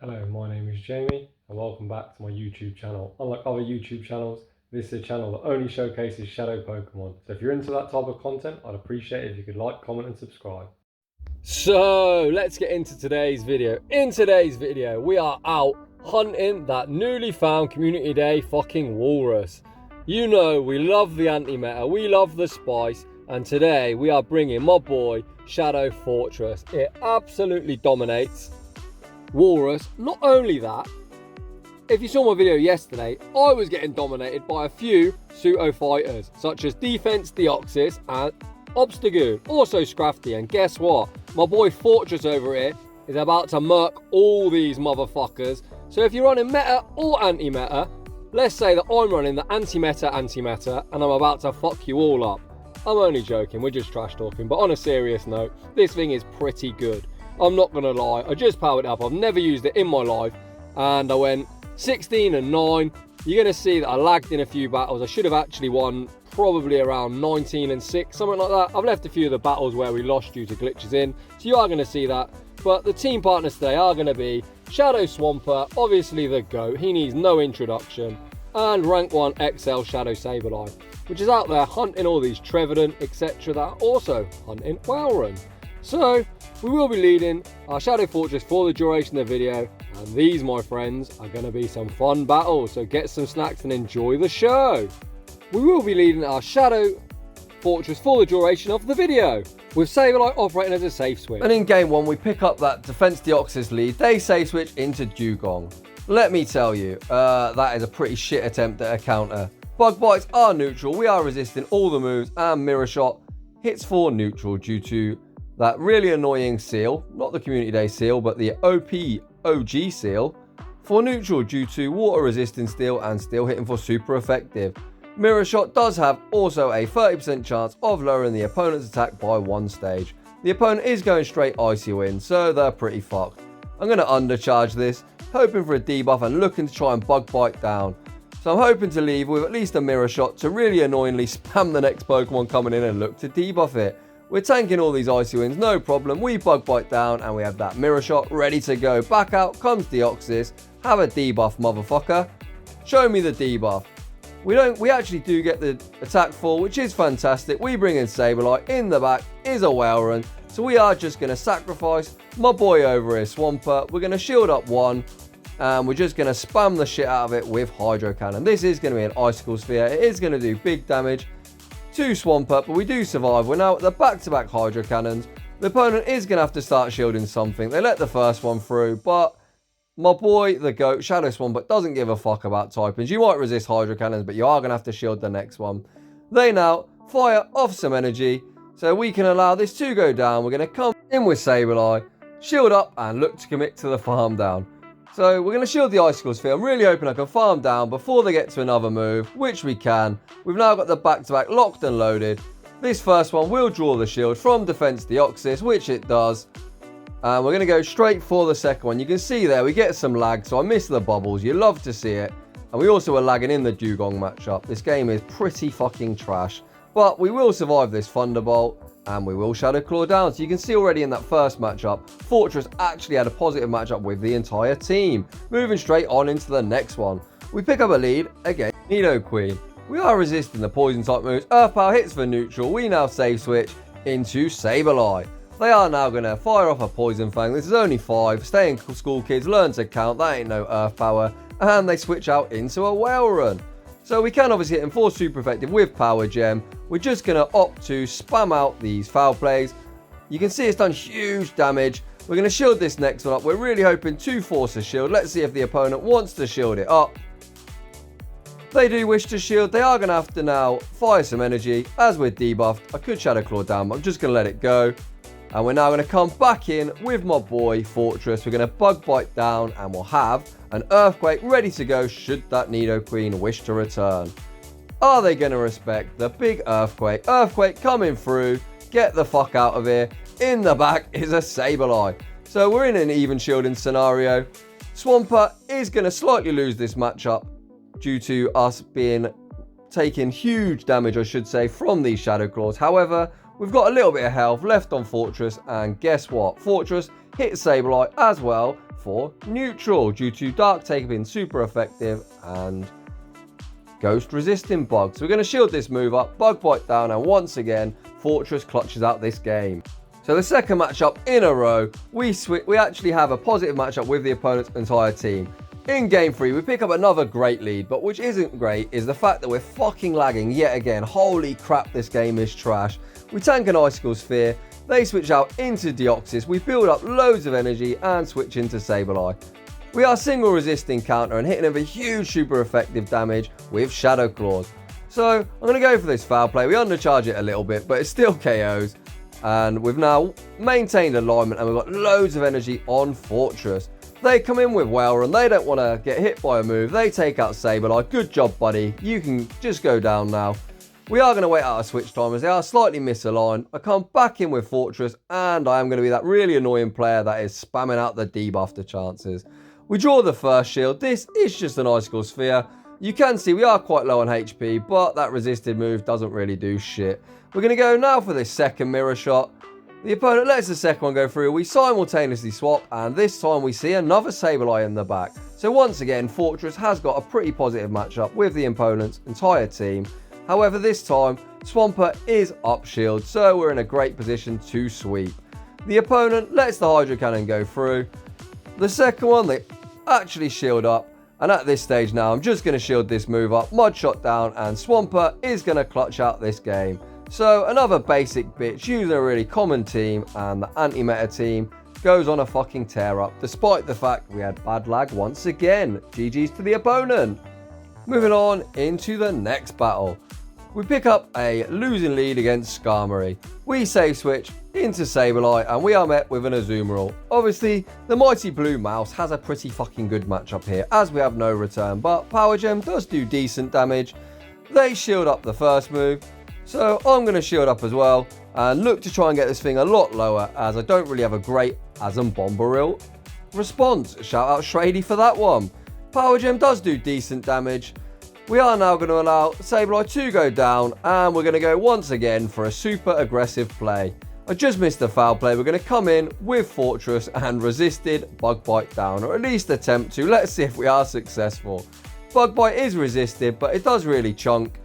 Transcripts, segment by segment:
Hello, my name is Jamie and welcome back to my YouTube channel. Unlike other YouTube channels, this is a channel that only showcases shadow Pokemon. So if you're into that type of content, I'd appreciate it if you could like, comment and subscribe. So let's get into today's video. In today's video, we are out hunting that newly found Community Day fucking walrus. You know, we love the antimatter, we love the spice, and today we are bringing my boy Shadow Forretress. It absolutely dominates walrus. Not only that, if you saw my video yesterday, I was getting dominated by a few pseudo fighters such as Defence Deoxy and Obstagoon, also Scrafty, and guess what? My boy Forretress over here is about to murk all these motherfuckers. So if you're running meta or anti-meta, let's say that I'm running the anti-meta and I'm about to fuck you all up. I'm only joking, we're just trash talking, but on a serious note, this thing is pretty good. I'm not gonna lie, I just powered it up, I've never used it in my life, and I went 16 and 9. You're gonna see that I lagged in a few battles. I should have actually won probably around 19 and 6, something like that. I've left a few of the battles where we lost due to glitches in, so you are gonna see that. But the team partners today are gonna be Shadow Swampert, obviously the GOAT, he needs no introduction, and rank 1 XL Shadow Sableye, which is out there hunting all these Trevenant, etc. that are also hunting Walrein. So, we will be leading our Shadow Forretress for the duration of the video, and these, my friends, are going to be some fun battles, so get some snacks and enjoy the show. We will be leading our Shadow Forretress for the duration of the video, with Sableye operating as a safe switch. And in game 1, we pick up that Defence Deoxy lead, they safe switch into Dugong. Let me tell you, that is a pretty shit attempt at a counter. Bug bites are neutral, we are resisting all the moves, and Mirror Shot hits for neutral due to that really annoying seal, not the Community Day seal, but the OG seal, for neutral due to water resisting steel and steel hitting for super effective. Mirror Shot does have also a 30% chance of lowering the opponent's attack by 1 stage. The opponent is going straight Icy Wind, so they're pretty fucked. I'm going to undercharge this, hoping for a debuff and looking to try and bug bite down. So I'm hoping to leave with at least a Mirror Shot to really annoyingly spam the next Pokemon coming in and look to debuff it. We're tanking all these Icy Winds, no problem. We bug bite down and we have that Mirror Shot ready to go. Back out comes Deoxys. Have a debuff, motherfucker. Show me the debuff. We actually do get the attack fall, which is fantastic. We bring in Sableye. In the back is a Walrein. So we are just going to sacrifice my boy over here, Swampert. We're going to shield up 1. And we're just going to spam the shit out of it with Hydro Cannon. This is going to be an Icicle Sphere. It is going to do big damage to Swampert, but we do survive. We're now at the back-to-back Hydro Cannons. The opponent is going to have to start shielding something. They let the first one through, but my boy, the GOAT, Shadow Swampert, doesn't give a fuck about typings. You might resist Hydro Cannons, but you are going to have to shield the next one. They now fire off some energy, so we can allow this to go down. We're going to come in with Sableye, shield up, and look to commit to the farm down. So we're going to shield the Icicle Sphere. I'm really hoping I can farm down before they get to another move, which we can. We've now got the back-to-back locked and loaded. This first one will draw the shield from Defence Deoxy, which it does. And we're going to go straight for the second one. You can see there we get some lag, so I miss the bubbles. You love to see it. And we also were lagging in the Dugong matchup. This game is pretty fucking trash. But we will survive this Thunderbolt. And we will Shadow Claw down. So you can see already in that first matchup, Forretress actually had a positive matchup with the entire team. Moving straight on into the next one. We pick up a lead against Nidoqueen. We are resisting the poison type moves. Earth Power hits for neutral. We now save switch into Sableye. They are now going to fire off a Poison Fang. This is only 5. Stay in school, kids. Learn to count. That ain't no Earth Power. And they switch out into a Walrein. So we can obviously hit him for super effective with Power Gem. We're just going to opt to spam out these foul plays. You can see it's done huge damage. We're going to shield this next one up. We're really hoping to force a shield. Let's see if the opponent wants to shield it up. They do wish to shield. They are going to have to now fire some energy. As we're debuffed, I could Shadow Claw down, but I'm just going to let it go. And we're now going to come back in with my boy Forretress. We're going to bug bite down and we'll have an Earthquake ready to go should that Nidoqueen wish to return. Are they going to respect the big Earthquake? Earthquake coming through. Get the fuck out of here. In the back is a Sableye. So we're in an even shielding scenario. Swampert is going to slightly lose this matchup due to us taking huge damage, I should say, from these Shadow Claws. However, we've got a little bit of health left on Forretress, and guess what? Forretress hit Sableye as well, for neutral due to Dark Taker being super effective and Ghost resisting Bug. So we're going to shield this move up, Bug Bite down, and once again, Forretress clutches out this game. So the second matchup in a row, we actually have a positive matchup with the opponent's entire team. In game 3, we pick up another great lead, but which isn't great is the fact that we're fucking lagging yet again. Holy crap, this game is trash. We tank an Icicle Sphere, they switch out into Deoxys, we build up loads of energy and switch into Sableye. We are single resisting counter and hitting him with huge super effective damage with Shadow Claws. So I'm going to go for this foul play. We undercharge it a little bit, but it still KOs. And we've now maintained alignment and we've got loads of energy on Forretress. They come in with Walrein, they don't want to get hit by a move, they take out Sableye. Good job, buddy, you can just go down now. We are going to wait out a switch time as they are slightly misaligned. I come back in with Forretress and I am going to be that really annoying player that is spamming out the debuff to chances. We draw the first shield, this is just an Icicle Sphere. You can see we are quite low on HP, but that resisted move doesn't really do shit. We're going to go now for this second mirror shot. The opponent lets the second one go through, we simultaneously swap, and this time we see another Sableye in the back. So once again, Forretress has got a pretty positive matchup with the opponent's entire team. However, this time, Swampert is up shield, so we're in a great position to sweep. The opponent lets the Hydro Cannon go through. The second one, they actually shield up, and at this stage now, I'm just going to shield this move up, Mud Shot down, and Swampert is going to clutch out this game. So another basic bitch using a really common team, and the anti-meta team goes on a fucking tear up despite the fact we had bad lag once again. GG's to the opponent. Moving on into the next battle. We pick up a losing lead against Skarmory. We save switch into Sableye and we are met with an Azumarill. Obviously, the mighty blue mouse has a pretty fucking good matchup here as we have no return, but Power Gem does do decent damage. They shield up the first move. So I'm going to shield up as well and look to try and get this thing a lot lower as I don't really have a great Azumarill response. Shout out Shrady for that one. Power Gem does do decent damage. We are now going to allow Sableye to go down and we're going to go once again for a super aggressive play. I just missed the foul play. We're going to come in with Forretress and resisted Bug Bite down, or at least attempt to. Let's see if we are successful. Bug Bite is resisted, but it does really chunk.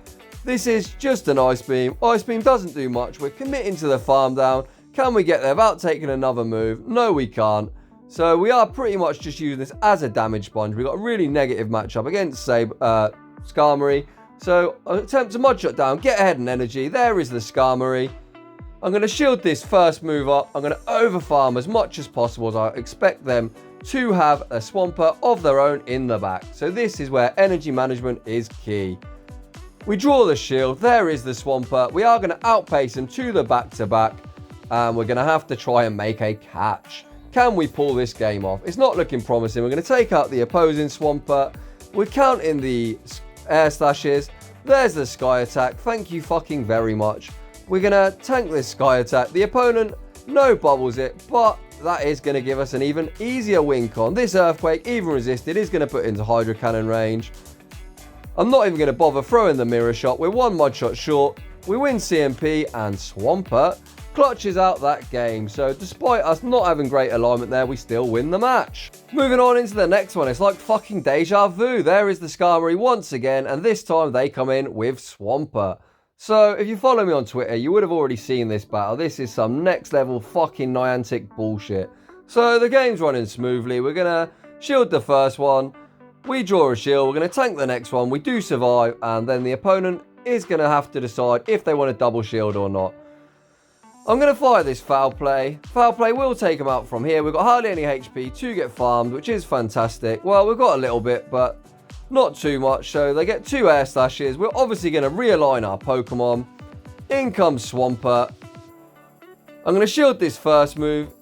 This is just an Ice Beam. Ice Beam doesn't do much. We're committing to the farm down. Can we get there without taking another move? No, we can't. So we are pretty much just using this as a damage sponge. We've got a really negative matchup against Skarmory. So I attempt to Mud Shot down, get ahead in energy. There is the Skarmory. I'm going to shield this first move up. I'm going to overfarm as much as possible as I expect them to have a Swampert of their own in the back. So this is where energy management is key. We draw the shield, there is the Swampert. We are going to outpace him to the back-to-back, and we're going to have to try and make a catch. Can we pull this game off? It's not looking promising. We're going to take out the opposing Swampert. We're counting the air slashes. There's the sky attack. Thank you fucking very much. We're going to tank this sky attack. The opponent no bubbles it, but that is going to give us an even easier win con. This Earthquake, even resisted, is going to put into Hydro Cannon range. I'm not even going to bother throwing the mirror shot. We're one Mud Shot short. We win CMP and Swampert clutches out that game. So despite us not having great alignment there, we still win the match. Moving on into the next one. It's like fucking deja vu. There is the Skarmory once again, and this time they come in with Swampert. So if you follow me on Twitter, you would have already seen this battle. This is some next level fucking Niantic bullshit. So the game's running smoothly. We're going to shield the first one. We draw a shield, we're going to tank the next one, we do survive, and then the opponent is going to have to decide if they want to double shield or not. I'm going to fire this foul play. Foul play will take them out from here. We've got hardly any HP to get farmed, which is fantastic. Well, we've got a little bit, but not too much. So they get 2 air slashes. We're obviously going to realign our Pokemon. In comes Swampert. I'm going to shield this first move.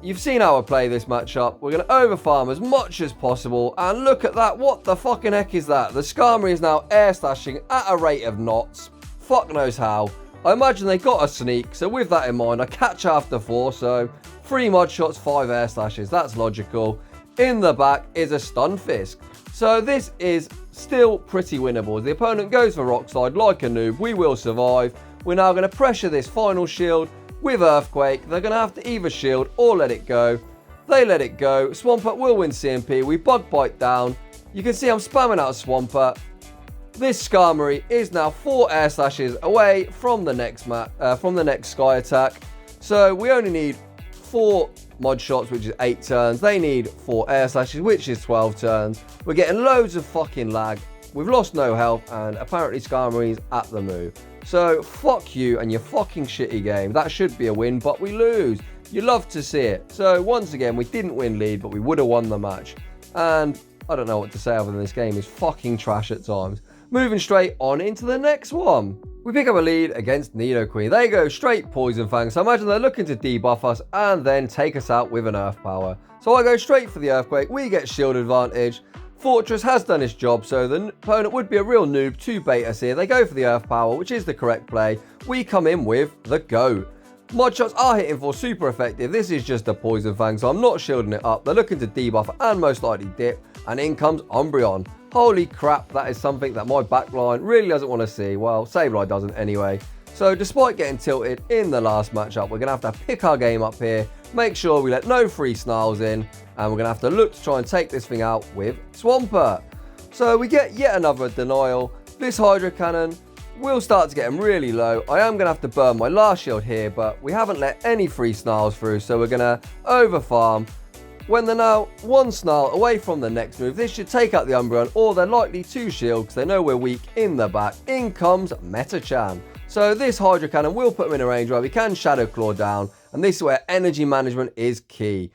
You've seen how I play this matchup. We're going to overfarm as much as possible. And look at that. What the fucking heck is that? The Skarmory is now air slashing at a rate of knots. Fuck knows how. I imagine they got a sneak. So with that in mind, I catch after 4. So 3 Mud Shots, 5 air slashes. That's logical. In the back is a stunfisk. So this is still pretty winnable. As the opponent goes for Rock Slide like a noob, we will survive. We're now going to pressure this final shield with Earthquake. They're going to have to either shield or let it go. They let it go. Swampert will win CMP. We bug bite down. You can see I'm spamming out Swampert. This Skarmory is now 4 air slashes away from the next sky attack. So we only need 4 mod shots, which is 8 turns. They need 4 air slashes, which is 12 turns. We're getting loads of fucking lag. We've lost no health, and apparently Skarmory's at the move. So fuck you and your fucking shitty game. That should be a win, but we lose. You love to see it. So once again, we didn't win lead, but we would have won the match. And I don't know what to say other than this game is fucking trash at times. Moving straight on into the next one. We pick up a lead against Nidoqueen. They go straight Poison Fang, so I imagine they're looking to debuff us and then take us out with an Earth Power. So I go straight for the Earthquake. We get shield advantage. Forretress has done its job, so the opponent would be a real noob to bait us here. They go for the Earth Power, which is the correct play. We come in with the Goat. Mod shots are hitting for super effective. This is just a Poison Fang, so I'm not shielding it up. They're looking to debuff and most likely dip, and in comes Umbreon. Holy crap, that is something that my backline really doesn't want to see. Well, Sableye doesn't anyway. So despite getting tilted in the last matchup, we're going to have to pick our game up here, make sure we let no free snarls in, and we're going to have to look to try and take this thing out with Swampert. So we get yet another denial. This Hydro Cannon will start to get him really low. I am going to have to burn my last shield here, but we haven't let any free snarls through, so we're going to over farm. When they're now 1 snarl away from the next move, this should take out the Umbreon, or they're likely to shield because they know we're weak in the back. In comes Medicham. So this Hydro Cannon will put him in a range where we can Shadow Claw down, and this is where energy management is key.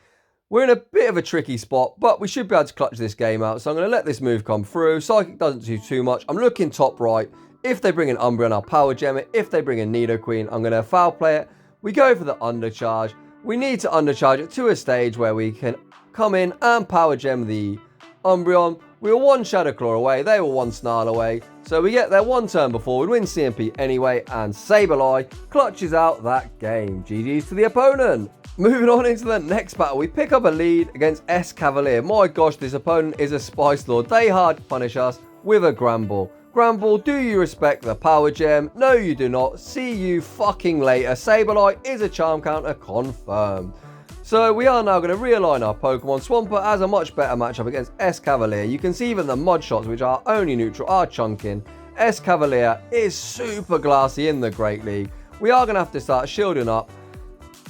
We're in a bit of a tricky spot, but we should be able to clutch this game out, so I'm going to let this move come through. Psychic doesn't do too much. I'm looking top right. If they bring in Umbreon, I'll Power Gem it. If they bring in Nidoqueen, I'm going to Foul Play it. We go for the Undercharge. We need to undercharge it to a stage where we can come in and Power Gem the Umbreon. We were 1 Shadow Claw away, they were 1 Snarl away. So we get there 1 turn before, we win CMP anyway, and Sableye clutches out that game. GG's to the opponent. Moving on into the next battle, we pick up a lead against Escavalier. My gosh, this opponent is a Spice Lord. They hard punish us with a Granbull. Granbull, do you respect the Power Gem? No, you do not. See you fucking later. Sableye is a Charm Counter confirmed. So we are now going to realign our Pokemon. Swampert has a much better matchup against Escavalier. You can see even the Mud Shots, which are only neutral, are chunking. Escavalier is super glassy in the Great League. We are going to have to start shielding up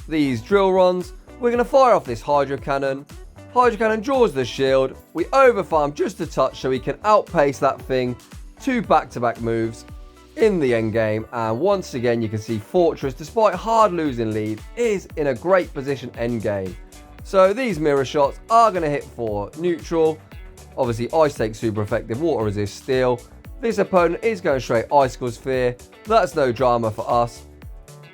these drill runs. We're going to fire off this Hydro Cannon. Hydro Cannon draws the shield. We overfarm just a touch so we can outpace that thing. 2 back-to-back moves in the end game, and once again you can see Forretress, despite hard losing lead, is in a great position end game. So these mirror shots are going to hit for neutral. Obviously Ice Take super effective, Water Resist Steel. This opponent is going straight Icicle Sphere. That's no drama for us.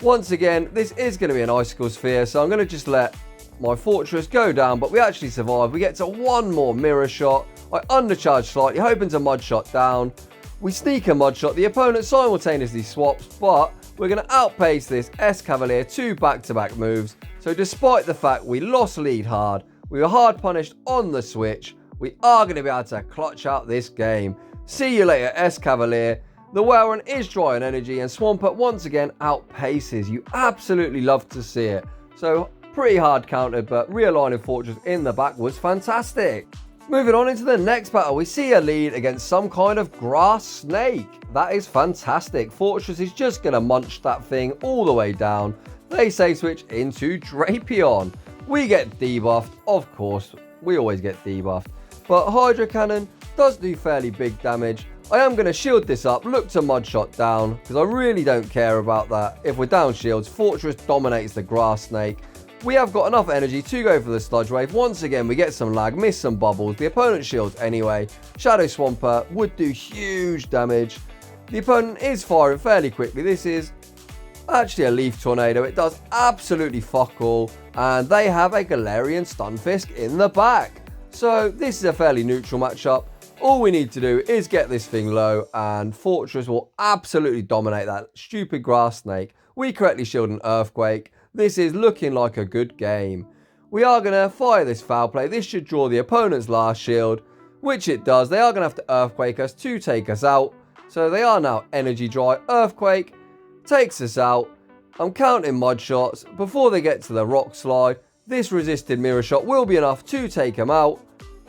Once again, this is going to be an Icicle Sphere, so I'm going to just let my Forretress go down, but we actually survive. We get to 1 more mirror shot. I undercharge slightly, hoping to Mud Shot down. We sneak a Mud Shot. The opponent simultaneously swaps, but we're going to outpace this Escavalier 2 back-to-back moves. So despite the fact we lost lead hard, we were hard punished on the switch, we are going to be able to clutch out this game. See you later, Escavalier. The Walrein is dry on energy, and Swampert once again outpaces. You absolutely love to see it. So pretty hard countered, but realigning Forretress in the back was fantastic. Moving on into the next battle, we see a lead against some kind of grass snake. That is fantastic. Forretress is just going to munch that thing all the way down. They save switch into Drapion. We get debuffed, of course. We always get debuffed. But Hydro Cannon does do fairly big damage. I am going to shield this up, look to Mud Shot down, because I really don't care about that. If we're down shields, Forretress dominates the grass snake. We have got enough energy to go for the Sludge Wave. Once again, we get some lag, miss some bubbles. The opponent shields anyway. Shadow Swampert would do huge damage. The opponent is firing fairly quickly. This is actually a Leaf Tornado. It does absolutely fuck all. And they have a Galarian Stunfisk in the back. So this is a fairly neutral matchup. All we need to do is get this thing low, and Forretress will absolutely dominate that stupid grass snake. We correctly shield an Earthquake. This is looking like a good game. We are going to fire this Foul Play. This should draw the opponent's last shield, which it does. They are going to have to Earthquake us to take us out. So they are now energy dry. Earthquake takes us out. I'm counting Mud Shots before they get to the Rock Slide. This resisted mirror shot will be enough to take him out.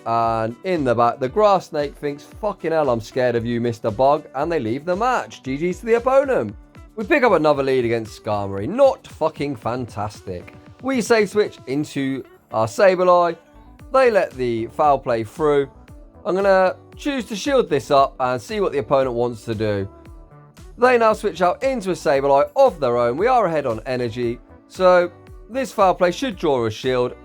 And in the back, the grass snake thinks, fucking hell, I'm scared of you, Mr. Bug. And they leave the match. GG's to the opponent. We pick up another lead against Skarmory. Not fucking fantastic. We save switch into our Sableye. They let the foul play through. I'm going to choose to shield this up and see what the opponent wants to do. They now switch out into a Sableye of their own. We are ahead on energy. So this foul play should draw a shield.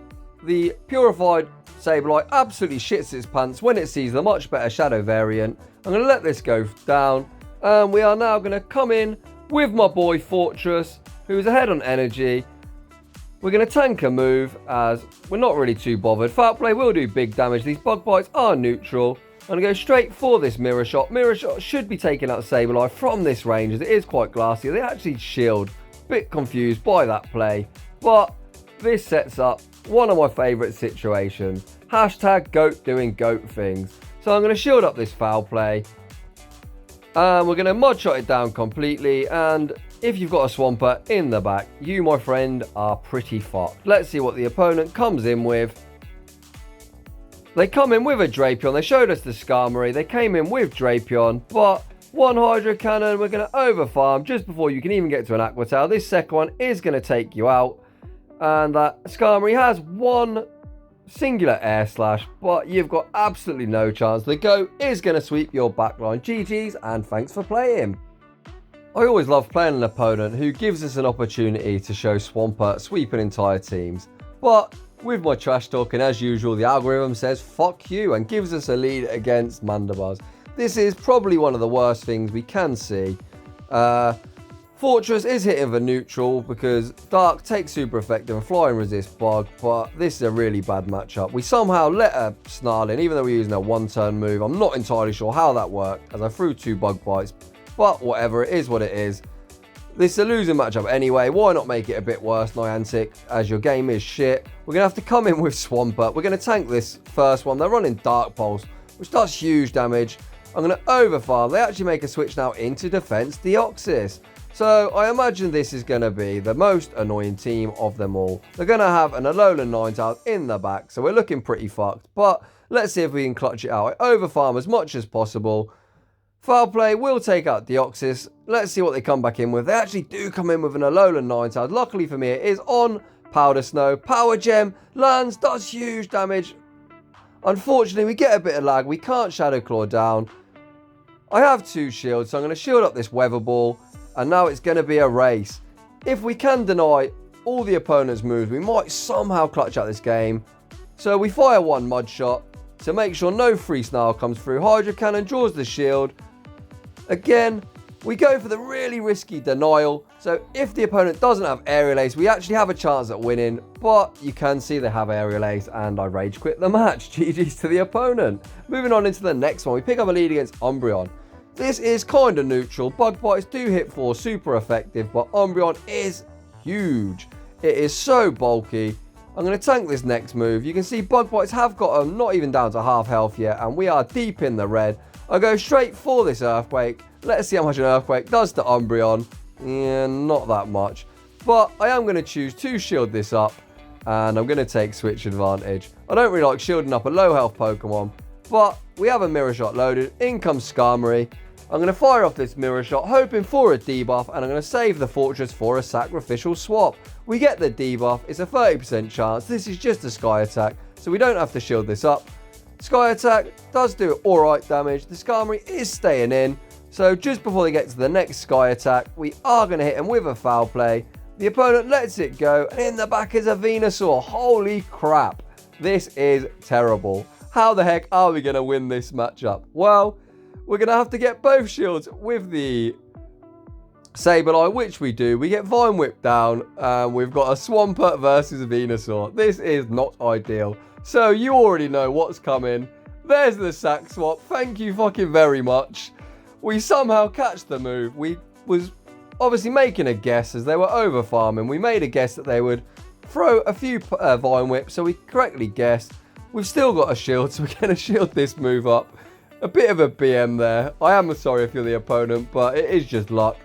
The purified Sableye absolutely shits its pants when it sees the much better Shadow variant. I'm going to let this go down. And we are now going to come in with my boy Forretress, who is ahead on energy. We're going to tank a move as we're not really too bothered. Foul play will do big damage. These bug bites are neutral. I'm going to go straight for this mirror shot. Mirror shot should be taking out Sableye from this range as it is quite glassy. They actually shield. Bit confused by that play. But this sets up one of my favourite situations. Hashtag GOAT doing GOAT things. So I'm going to shield up this foul play. And we're going to mud shot it down completely. And if you've got a Swampert in the back, you, my friend, are pretty fucked. Let's see what the opponent comes in with. They come in with a Drapion. They showed us the Skarmory. They came in with Drapion. But one Hydro Cannon, we're going to overfarm just before you can even get to an Aqua Tail. This second one is going to take you out. And that Skarmory has one singular air slash, but you've got absolutely no chance. The GOAT is going to sweep your backline. GG's and thanks for playing. I always love playing an opponent who gives us an opportunity to show Swampert sweeping entire teams. But with my trash talking, as usual, the algorithm says fuck you and gives us a lead against Mandibuzz. This is probably one of the worst things we can see. Forretress is hitting the neutral because Dark takes super effective and Flying resist Bug, but this is a really bad matchup. We somehow let a Snarl in, even though we're using a one-turn move. I'm not entirely sure how that worked, as I threw 2 Bug Bites, but whatever, it is what it is. This is a losing matchup anyway. Why not make it a bit worse, Niantic, as your game is shit. We're going to have to come in with Swampert. We're going to tank this first one. They're running Dark Pulse, which does huge damage. I'm going to overfarm. They actually make a switch now into Defence Deoxys. So I imagine this is going to be the most annoying team of them all. They're going to have an Alolan Ninetales in the back, so we're looking pretty fucked. But let's see if we can clutch it out. I overfarm as much as possible. Foul play will take out Deoxys. Let's see what they come back in with. They actually do come in with an Alolan Ninetales. Luckily for me, it is on Powder Snow. Power Gem lands, does huge damage. Unfortunately, we get a bit of lag. We can't Shadow Claw down. I have 2 shields, so I'm going to shield up this Weather Ball. And now it's going to be a race. If we can deny all the opponent's moves, we might somehow clutch out this game. So we fire 1 Mud Shot to make sure no free Snarl comes through. Hydro Cannon draws the shield. Again, we go for the really risky denial. So if the opponent doesn't have Aerial Ace, we actually have a chance at winning. But you can see they have Aerial Ace and I rage quit the match. GG's to the opponent. Moving on into the next one, we pick up a lead against Umbreon. This is kind of neutral. Bug Bites do hit for super effective, but Umbreon is huge. It is so bulky. I'm going to tank this next move. You can see Bug Bites have got them not even down to half health yet, and we are deep in the red. I go straight for this Earthquake. Let's see how much an Earthquake does to Umbreon. Yeah, not that much. But I am going to choose to shield this up, and I'm going to take Switch advantage. I don't really like shielding up a low health Pokemon, but we have a Mirror Shot loaded. In comes Skarmory. I'm going to fire off this Mirror Shot, hoping for a debuff, and I'm going to save the Fortress for a sacrificial swap. We get the debuff. It's a 30% chance. This is just a Sky Attack, so we don't have to shield this up. Sky Attack does do alright damage. The Skarmory is staying in, so just before they get to the next Sky Attack, we are going to hit him with a Foul Play. The opponent lets it go, and in the back is a Venusaur. Holy crap. This is terrible. How the heck are we going to win this matchup? Well, we're going to have to get both shields with the Sableye, which we do. We get Vine Whip down, and we've got a Swampert versus a Venusaur. This is not ideal. So you already know what's coming. There's the sack swap. Thank you fucking very much. We somehow catch the move. We was obviously making a guess as they were over farming. We made a guess that they would throw a few Vine Whips, so we correctly guessed. We've still got a shield, so we're going to shield this move up. A bit of a BM there. I am sorry if you're the opponent, but it is just luck.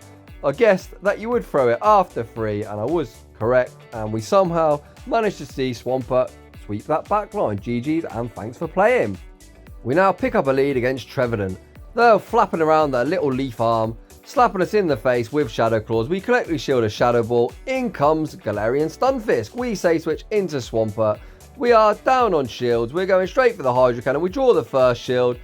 I guessed that you would throw it after 3, and I was correct, and we somehow managed to see Swampert sweep that backline. GG's and thanks for playing. We now pick up a lead against Trevenant. They're flapping around their little leaf arm, slapping us in the face with Shadow Claws. We collectively shield a Shadow Ball. In comes Galarian Stunfisk. We say switch into Swampert. We are down on shields. We're going straight for the Hydro Cannon. We draw the first shield.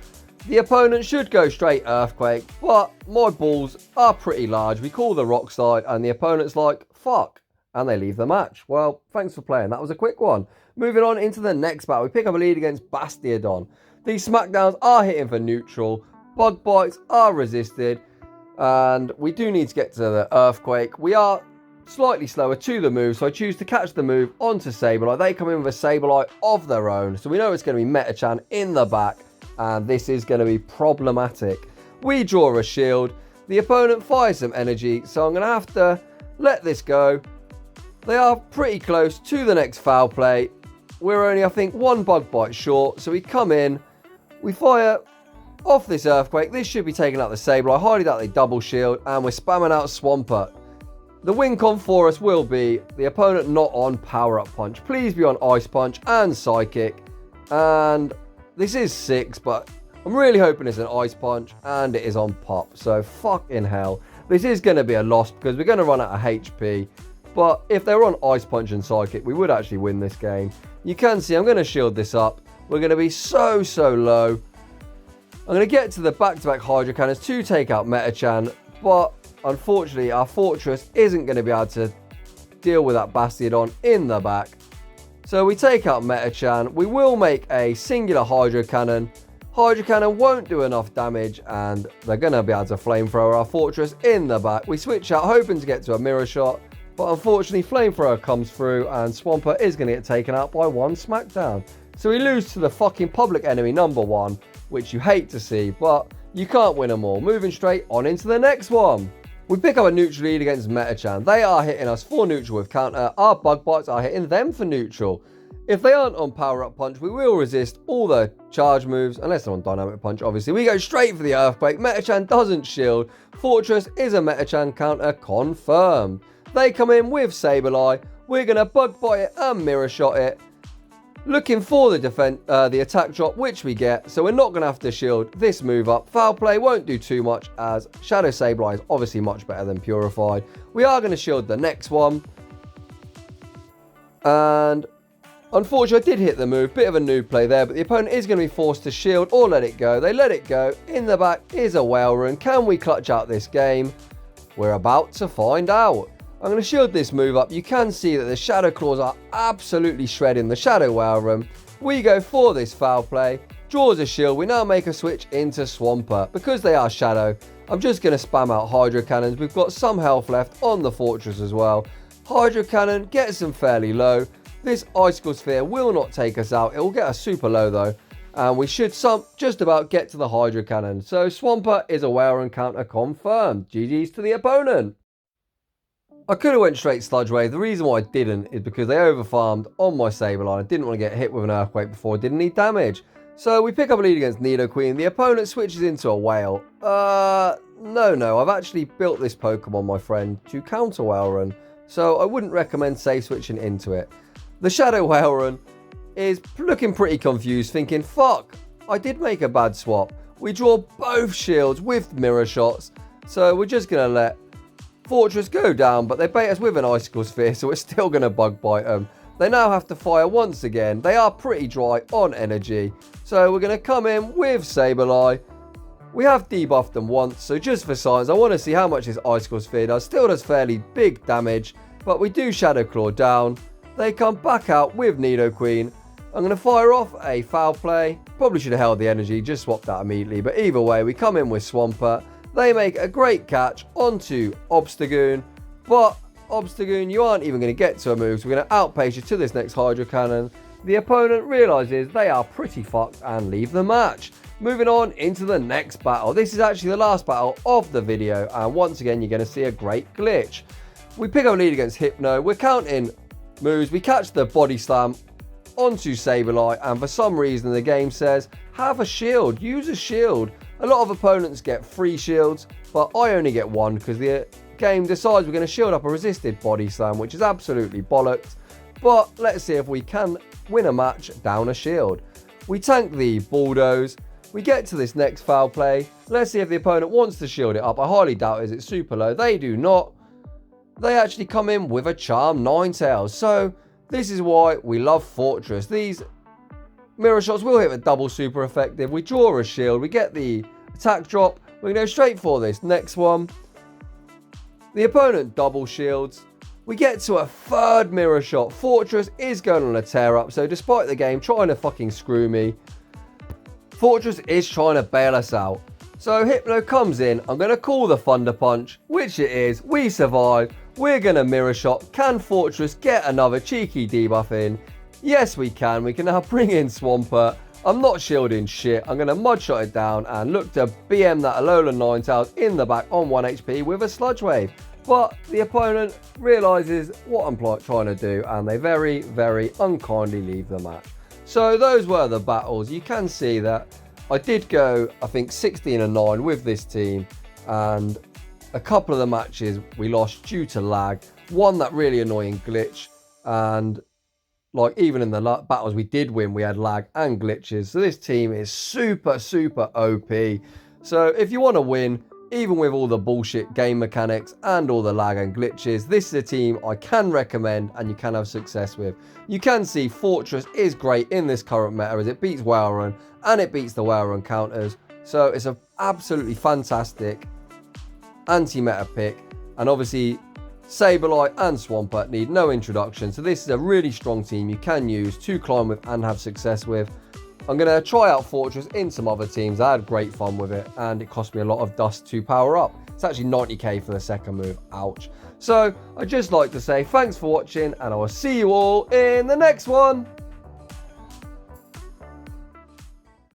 The opponent should go straight Earthquake, but my balls are pretty large. We call the Rock Slide, and the opponent's like, fuck, and they leave the match. Well, thanks for playing. That was a quick one. Moving on into the next battle, we pick up a lead against Bastiodon. These smackdowns are hitting for neutral. Bug bites are resisted, and we do need to get to the Earthquake. We are slightly slower to the move, so I choose to catch the move onto Sableye. They come in with a Sableye of their own, so we know it's going to be Medicham in the back, and this is going to be problematic. We draw a shield. The opponent fires some energy, so I'm going to have to let this go. They are pretty close to the next foul play. We're only, I think, one bug bite short, so we come in. We fire off this Earthquake. This should be taking out the Sableye. I highly doubt they double shield, and we're spamming out Swampert. The win con for us will be the opponent not on Power Up Punch. Please be on Ice Punch and Psychic. And this is 6, but I'm really hoping it's an Ice Punch, and it is on Pop. So fucking hell. This is going to be a loss because we're going to run out of HP. But if they were on Ice Punch and Psychic, we would actually win this game. You can see I'm going to shield this up. We're going to be so low. I'm going to get to the back-to-back Hydro Cannons to take out Medicham, but unfortunately our Fortress isn't going to be able to deal with that Bastiodon in the back. So we take out Medicham. We will make a singular Hydro Cannon. Hydro Cannon won't do enough damage, and they're going to be able to Flamethrower our Fortress in the back. We switch out hoping to get to a Mirror Shot, but unfortunately Flamethrower comes through and Swampert is going to get taken out by one Smackdown. So we lose to the fucking public enemy number 1, which you hate to see, but you can't win them all. Moving straight on into the next one. We pick up a neutral lead against Medicham. They are hitting us for neutral with counter. Our bug bites are hitting them for neutral. If they aren't on Power Up Punch, we will resist all the charge moves, unless they're on Dynamic Punch, obviously. We go straight for the Earthquake. Medicham doesn't shield. Fortress is a Medicham counter confirmed. They come in with Sableye. We're going to bug bite it and Mirror Shot it. Looking for the attack drop, which we get, so we're not going to have to shield this move up. Foul play won't do too much, as Shadow Sableye is obviously much better than Purified. We are going to shield the next one. And unfortunately, I did hit the move. Bit of a noob play there, but the opponent is going to be forced to shield or let it go. They let it go. In the back is a Walrein. Can we clutch out this game? We're about to find out. I'm going to shield this move up. You can see that the Shadow Claws are absolutely shredding the Shadow Walrein. We go for this foul play. Draws a shield. We now make a switch into Swampert. Because they are Shadow, I'm just going to spam out Hydro Cannons. We've got some health left on the Fortress as well. Hydro Cannon gets them fairly low. This Icicle Sphere will not take us out. It will get us super low though. And we should just about get to the Hydro Cannon. So Swampert is a Walrein counter confirmed. GG's to the opponent. I could have went straight Sludge Wave. The reason why I didn't is because they overfarmed on my Sableye. I didn't want to get hit with an Earthquake before I didn't need damage. So we pick up a lead against Nidoqueen. The opponent switches into a Whale. No. I've actually built this Pokemon, my friend, to counter Walrein. So I wouldn't recommend safe switching into it. The Shadow Walrein is looking pretty confused, thinking, fuck, I did make a bad swap. We draw both shields with Mirror Shots. So we're just going to let Fortress go down, but they bait us with an Icicle Sphere, so we're still going to bug bite them. They now have to fire once again. They are pretty dry on energy, so we're going to come in with Sableye. We have debuffed them once, so just for science, I want to see how much this Icicle Sphere does. Still does fairly big damage, but we do Shadow Claw down. They come back out with Nidoqueen. I'm going to fire off a foul play. Probably should have held the energy, just swapped that immediately, but either way, we come in with Swampert. They make a great catch onto Obstagoon, but Obstagoon, you aren't even going to get to a move, so we're going to outpace you to this next Hydro Cannon. The opponent realises they are pretty fucked and leave the match. Moving on into the next battle. This is actually the last battle of the video, and once again, you're going to see a great glitch. We pick up a lead against Hypno. We're counting moves. We catch the Body Slam onto Sableye, and for some reason, the game says, have a shield, use a shield. A lot of opponents get 3 shields, but I only get 1 because the game decides we're going to shield up a resisted body slam, which is absolutely bollocks. But let's see if we can win a match down a shield. We tank the bulldoze. We get to this next foul play. Let's see if the opponent wants to shield it up. I highly doubt it's super low. They do not. They actually come in with a charm Ninetales. So this is why we love Forretress. These mirror shots will hit a double super effective. We draw a shield. We get the attack drop. We're going to go straight for this next one. The opponent double shields. We get to a third mirror shot. Forretress is going on a tear up. So despite the game trying to fucking screw me, Forretress is trying to bail us out. So Hypno comes in. I'm going to call the Thunder Punch, which it is. We survive. We're going to mirror shot. Can Forretress get another cheeky debuff in? Yes, we can. We can now bring in Swampert. I'm not shielding shit. I'm going to mud shot it down and look to BM that Alolan Ninetales in the back on 1 HP with a Sludge Wave. But the opponent realises what I'm trying to do and they very, very unkindly leave the match. So those were the battles. You can see that I did go, I think, 16-9 with this team. And a couple of the matches we lost due to lag. One, that really annoying glitch. And like even in the battles we did win, we had lag and glitches. So this team is super, super OP. So if you want to win, even with all the bullshit game mechanics and all the lag and glitches, this is a team I can recommend and you can have success with. You can see Forretress is great in this current meta as it beats Walrein and it beats the Walrein counters. So it's an absolutely fantastic anti-meta pick. And obviously Sableye and Swampert need no introduction. So this is a really strong team you can use to climb with and have success with. I'm going to try out Forretress in some other teams. I had great fun with it and it cost me a lot of dust to power up. It's actually 90k for the second move. Ouch. So I'd just like to say thanks for watching and I will see you all in the next one.